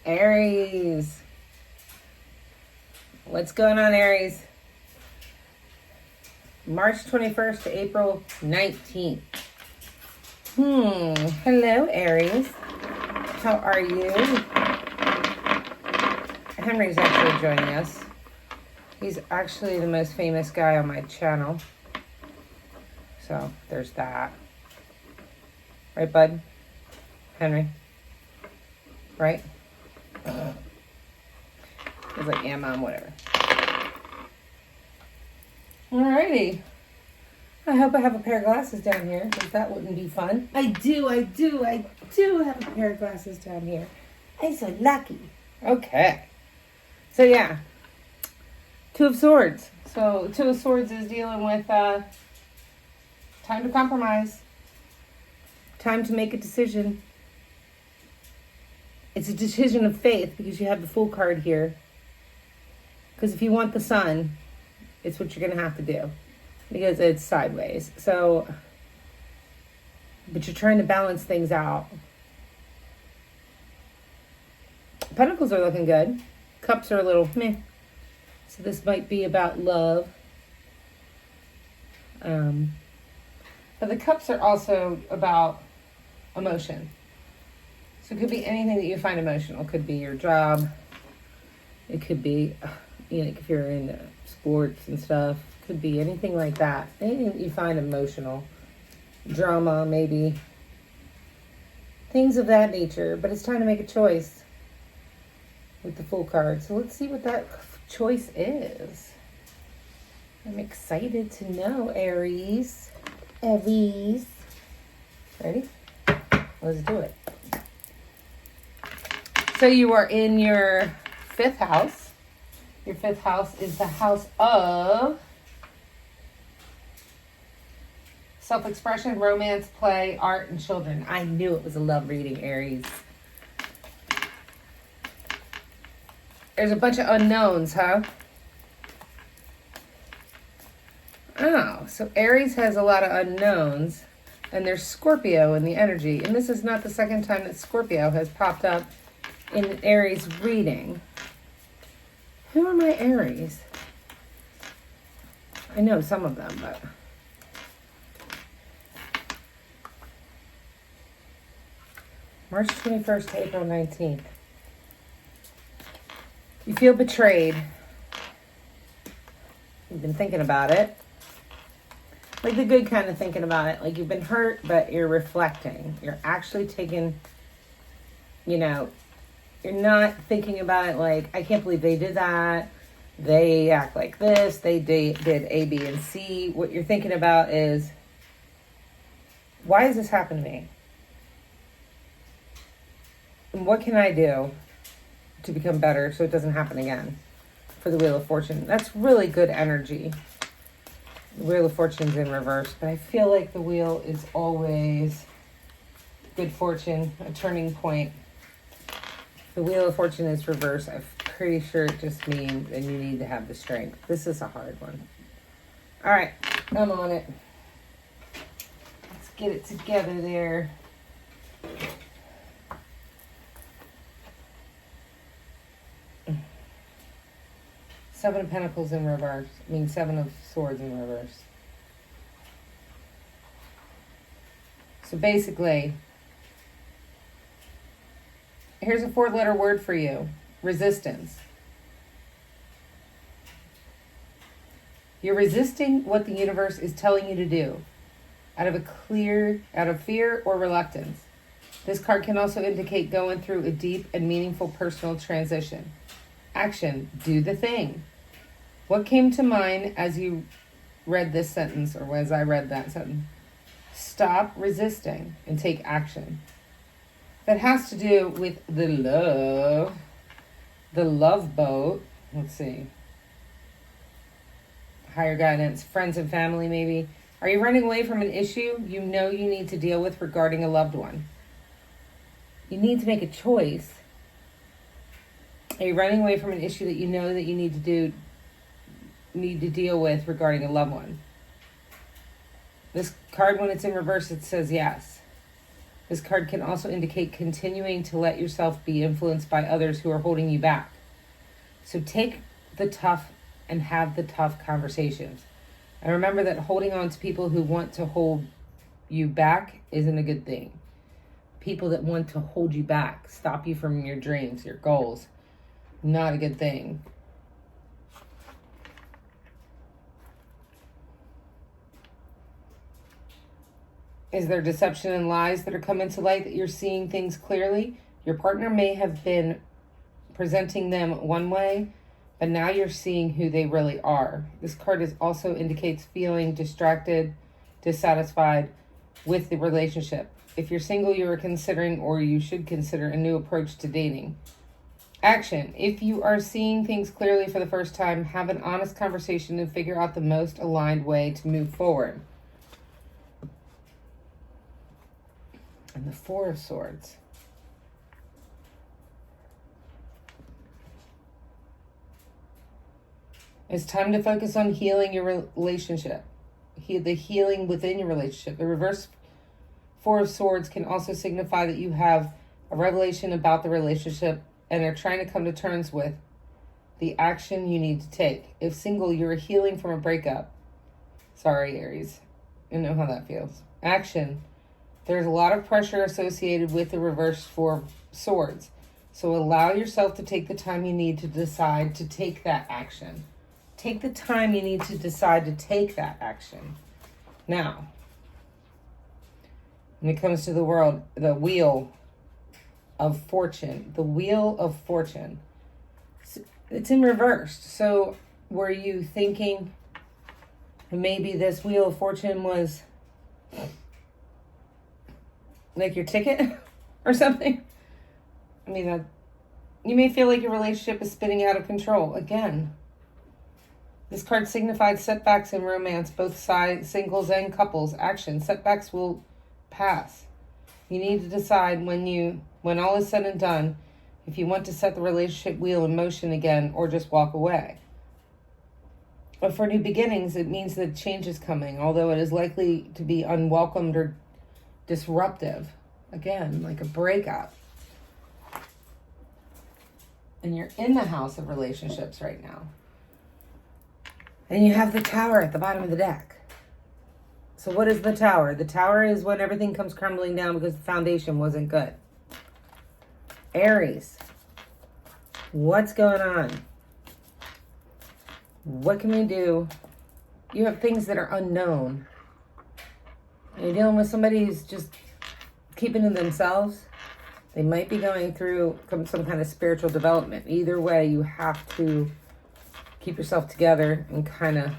Aries. What's going on, Aries? March 21st to April 19th. Hello, Aries. How are you? Henry's actually joining us. He's actually the most famous guy on my channel. So, there's that. Right, bud? Henry? Right? He's like, yeah, Mom, whatever. Alrighty. I hope I have a pair of glasses down here, because that wouldn't be fun. I do have a pair of glasses down here. I'm so lucky. Okay. So, yeah. Two of Swords. So, Two of Swords is dealing with time to compromise. Time to make a decision. It's a decision of faith because you have the Fool card here. Because if you want the Sun, it's what you're going to have to do. Because it's sideways. So, but you're trying to balance things out. Pentacles are looking good. Cups are a little meh. So this might be about love. But the cups are also about emotion. So it could be anything that you find emotional. It could be your job. It could be, if you're into sports and stuff. It could be anything like that. Anything that you find emotional. Drama, maybe. Things of that nature. But it's time to make a choice with the Fool card. So let's see what that choice is. I'm excited to know, Aries. Aries. Ready? Let's do it. So you are in your 5th house. Your 5th house is the house of self-expression, romance, play, art, and children. I knew it was a love reading, Aries. There's a bunch of unknowns, huh? Oh, so Aries has a lot of unknowns. And there's Scorpio in the energy. And this is not the second time that Scorpio has popped up in an Aries reading. Who are my Aries? I know some of them, but... March 21st to April 19th. You feel betrayed. You've been thinking about it. Like the good kind of thinking about it. Like you've been hurt, but you're reflecting. You're actually taking, you're not thinking about it like, I can't believe they did that. They act like this. They did A, B, and C. What you're thinking about is, why has this happened to me? And what can I do to become better so it doesn't happen again? For the Wheel of Fortune. That's really good energy. The Wheel of Fortune's in reverse, but I feel like the wheel is always good fortune, a turning point. The Wheel of Fortune is reverse. I'm pretty sure it just means that you need to have the strength. This is a hard one. All right, I'm on it. Let's get it together there. Seven of Pentacles in reverse. Seven of Swords in reverse. So basically, here's a 4-letter word for you. Resistance. You're resisting what the universe is telling you to do out of fear or reluctance. This card can also indicate going through a deep and meaningful personal transition. Action. Do the thing. What came to mind as you read this sentence, or as I read that sentence? Stop resisting and take action. That has to do with the love boat. Let's see. Higher guidance, friends and family maybe. Are you running away from an issue you know you need to deal with regarding a loved one? You need to make a choice. Are you running away from an issue that you know that you need to deal with regarding a loved one? This card, when it's in reverse, it says yes. This card can also indicate continuing to let yourself be influenced by others who are holding you back. So take the tough and have the tough conversations. And remember that holding on to people who want to hold you back isn't a good thing. People that want to hold you back, stop you from your dreams, your goals, not a good thing. Is there deception and lies that are coming to light that you're seeing things clearly? Your partner may have been presenting them one way, but now you're seeing who they really are. This card also indicates feeling distracted, dissatisfied with the relationship. If you're single, you are considering, or you should consider, a new approach to dating. Action. If you are seeing things clearly for the first time, have an honest conversation and figure out the most aligned way to move forward. And the Four of Swords. It's time to focus on healing your relationship. The healing within your relationship. The reverse Four of Swords can also signify that you have a revelation about the relationship and are trying to come to terms with the action you need to take. If single, you're healing from a breakup. Sorry, Aries. You know how that feels. Action. There's a lot of pressure associated with the reverse Four of Swords. So allow yourself to take the time you need to decide to take that action. Take the time you need to decide to take that action. Now, when it comes to the world, the Wheel of Fortune. The Wheel of Fortune. It's in reverse. So were you thinking maybe this Wheel of Fortune was like your ticket or something? I mean, you may feel like your relationship is spinning out of control. Again, this card signifies setbacks in romance, both sides, singles and couples. Action. Setbacks will pass. You need to decide when all is said and done, if you want to set the relationship wheel in motion again or just walk away. But for new beginnings, it means that change is coming, although it is likely to be unwelcomed or disruptive. Again, like a breakup. And you're in the house of relationships right now. And you have the Tower at the bottom of the deck. So what is the Tower? The Tower is when everything comes crumbling down because the foundation wasn't good. Aries, what's going on? What can we do? You have things that are unknown. You're dealing with somebody who's just keeping to themselves. They might be going through some kind of spiritual development. Either way, you have to keep yourself together and kind of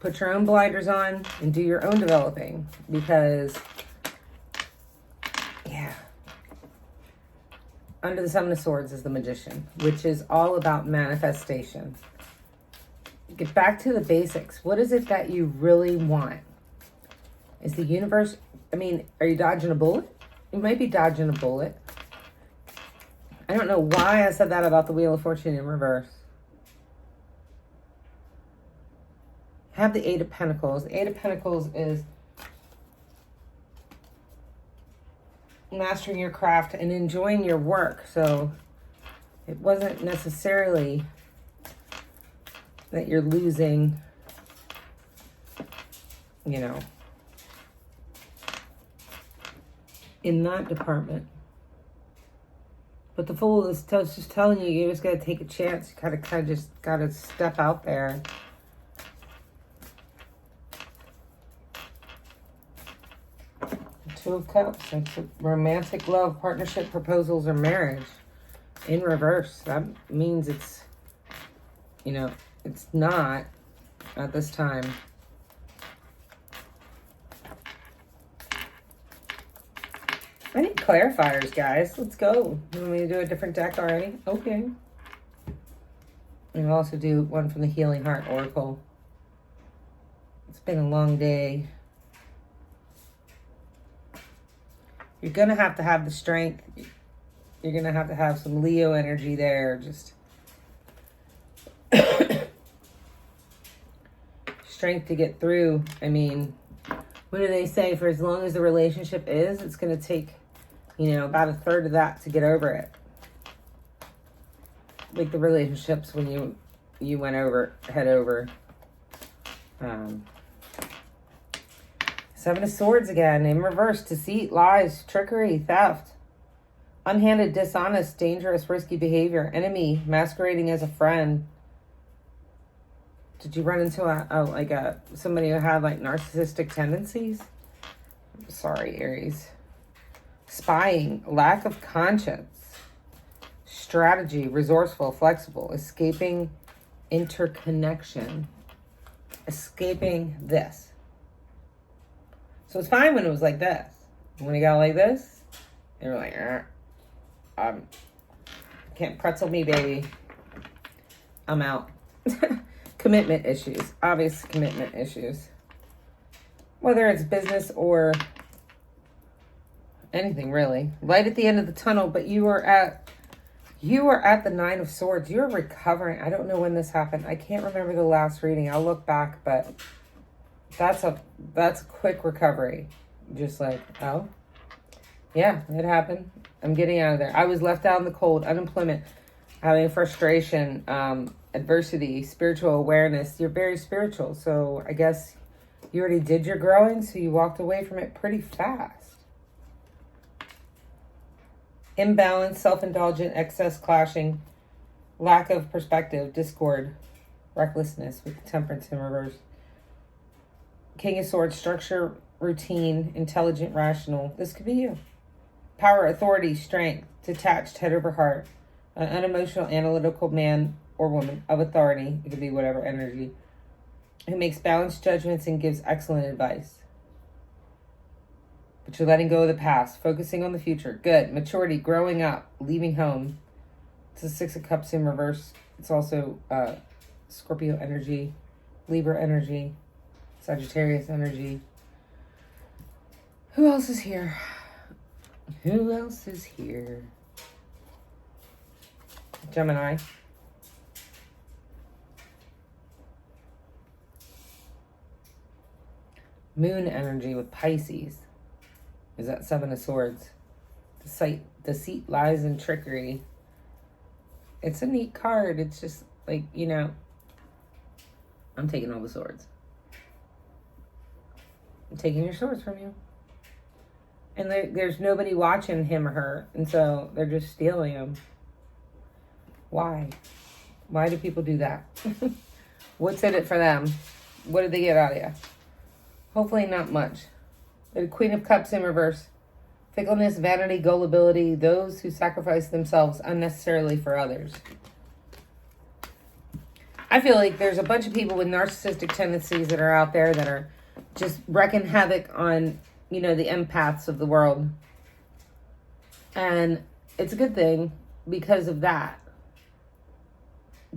put your own blinders on and do your own developing, because, yeah. Under the Seven of Swords is the Magician, which is all about manifestation. Get back to the basics. What is it that you really want? Is the universe, are you dodging a bullet? You might be dodging a bullet. I don't know why I said that about the Wheel of Fortune in reverse. Have the Eight of Pentacles. The Eight of Pentacles is mastering your craft and enjoying your work. So it wasn't necessarily that you're losing, in that department. But the Fool is just telling you just got to take a chance. You kind of just got to step out there. Two of Cups. It's a romantic love, partnership, proposals, or marriage in reverse. That means it's, it's not at this time. I need clarifiers, guys. Let's go. You want me to do a different deck already? Okay. And I'll also do one from the Healing Heart Oracle. It's been a long day. You're going to have the strength. You're going to have some Leo energy there. Just strength to get through. What do they say? For as long as the relationship is, it's going to take, you know, about a third of that to get over it. Like the relationships when you went over, head over. Seven of Swords again, in reverse. Deceit, lies, trickery, theft. Unhanded, dishonest, dangerous, risky behavior. Enemy, masquerading as a friend. Did you run into somebody who had like narcissistic tendencies? I'm sorry, Aries. Spying, lack of conscience. Strategy, resourceful, flexible. Escaping interconnection. Escaping this. So it's fine when it was like this. When you got like this, they were like, can't pretzel me, baby. I'm out. Commitment issues. Obvious commitment issues. Whether it's business or anything, really. Light at the end of the tunnel, but you are at the Nine of Swords. You're recovering. I don't know when this happened. I can't remember the last reading. I'll look back, but that's a quick recovery. Just like, oh, yeah, it happened. I'm getting out of there. I was left out in the cold, unemployment, having frustration, adversity, spiritual awareness. You're very spiritual, so I guess you already did your growing, so you walked away from it pretty fast. Imbalance, self-indulgent, excess, clashing, lack of perspective, discord, recklessness with temperance in reverse. King of Swords, structure, routine, intelligent, rational. This could be you. Power, authority, strength, detached, head over heart. An unemotional, analytical man or woman of authority. It could be whatever energy. Who makes balanced judgments and gives excellent advice. But you're letting go of the past, focusing on the future. Good. Maturity, growing up, leaving home. It's a Six of Cups in reverse. It's also Scorpio energy, Libra energy, Sagittarius energy. Who else is here? Who else is here? Gemini. Moon energy with Pisces. Is that Seven of Swords? Deceit, lies, and trickery. It's a neat card. It's just like, you know, I'm taking all the swords. I'm taking your swords from you. And there's nobody watching him or her. And so they're just stealing them. Why? Why do people do that? What's in it for them? What did they get out of you? Hopefully not much. The Queen of Cups in reverse. Fickleness, vanity, gullibility. Those who sacrifice themselves unnecessarily for others. I feel like there's a bunch of people with narcissistic tendencies that are out there that are just wreaking havoc on, you know, the empaths of the world. And it's a good thing because of that.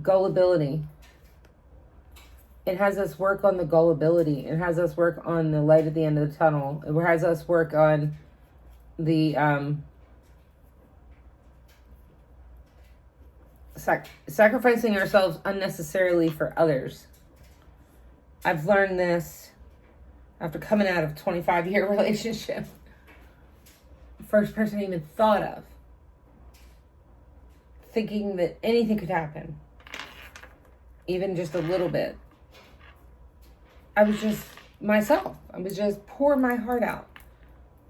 Gullibility. It has us work on the gullibility. It has us work on the light at the end of the tunnel. It has us work on the sacrificing ourselves unnecessarily for others. I've learned this after coming out of a 25-year relationship. First person I even thought of. Thinking that anything could happen. Even just a little bit. I was just myself. I was just pouring my heart out.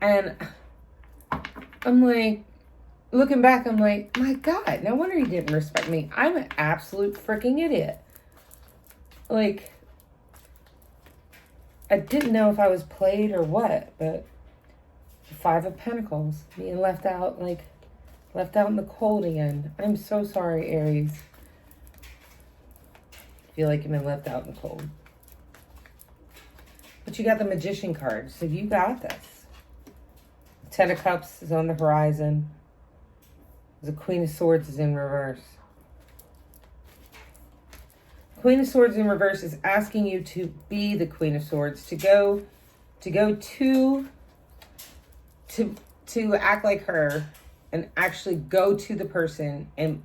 And I'm like, looking back, I'm like, my God, no wonder he didn't respect me. I'm an absolute freaking idiot. Like, I didn't know if I was played or what, but the Five of Pentacles, being left out in the cold again. I'm so sorry, Aries. I feel like you've been left out in the cold. But you got the Magician card, so you got this. Ten of Cups is on the horizon. The Queen of Swords is in reverse. Queen of Swords in reverse is asking you to be the Queen of Swords, to act like her and actually go to the person and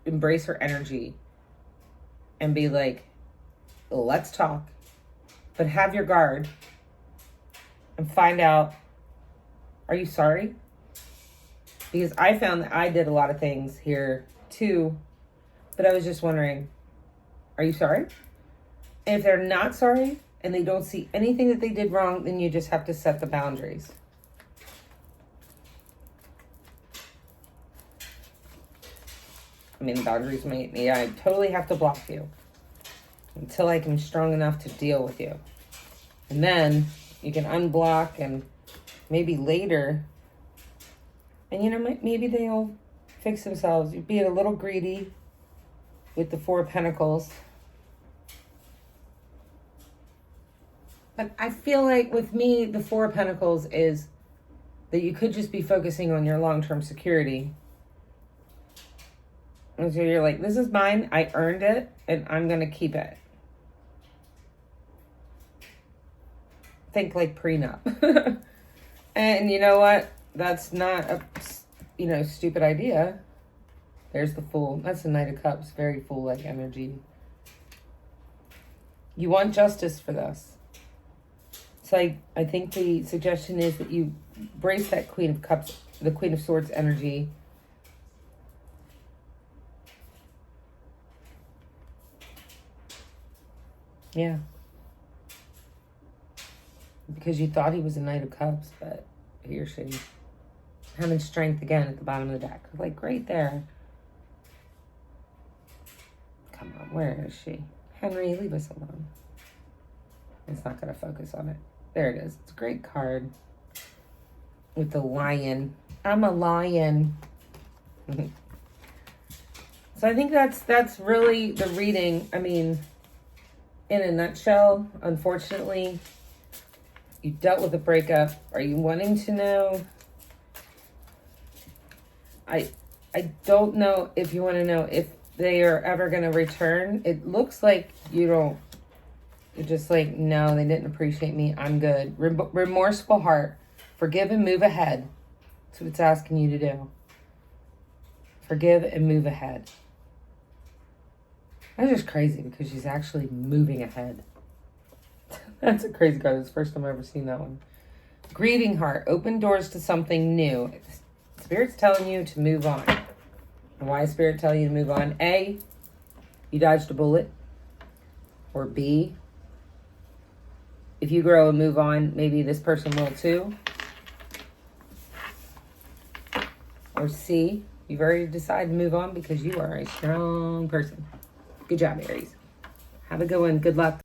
embrace her energy and be like, let's talk, but have your guard and find out, are you sorry? Because I found that I did a lot of things here too, but I was just wondering, are you sorry? And if they're not sorry and they don't see anything that they did wrong, then you just have to set the boundaries. I mean, the boundaries may I totally have to block you until I can be strong enough to deal with you. And then you can unblock, and maybe later, and you know, maybe they'll fix themselves. You're being a little greedy with the Four of Pentacles. But I feel like with me, the Four of Pentacles is that you could just be focusing on your long-term security. And so you're like, this is mine, I earned it, and I'm going to keep it. Think like prenup. And you know what? That's not a, stupid idea. There's the Fool. That's the Knight of Cups. Very Fool-like energy. You want justice for this. So I think the suggestion is that you brace that Queen of Cups, the Queen of Swords energy. Yeah. Because you thought he was a Knight of Cups, but he or she having strength again at the bottom of the deck. Like right there. Come on, where is she? Henry, leave us alone. It's not going to focus on it. There it is. It's a great card. With the lion. I'm a lion. So I think that's really the reading. I mean, in a nutshell, unfortunately, you dealt with a breakup. Are you wanting to know? I don't know if you want to know if they are ever going to return. It looks like you don't. You're just like, no, they didn't appreciate me. I'm good. Remorseful heart. Forgive and move ahead. That's what it's asking you to do. Forgive and move ahead. That's just crazy because she's actually moving ahead. That's a crazy card. It's the first time I've ever seen that one. Grieving heart. Open doors to something new. Spirit's telling you to move on. And why is Spirit telling you to move on? A, you dodged a bullet. Or B, if you grow and move on, maybe this person will too. Or C, you've already decided to move on because you are a strong person. Good job, Aries. Have a good one. Good luck.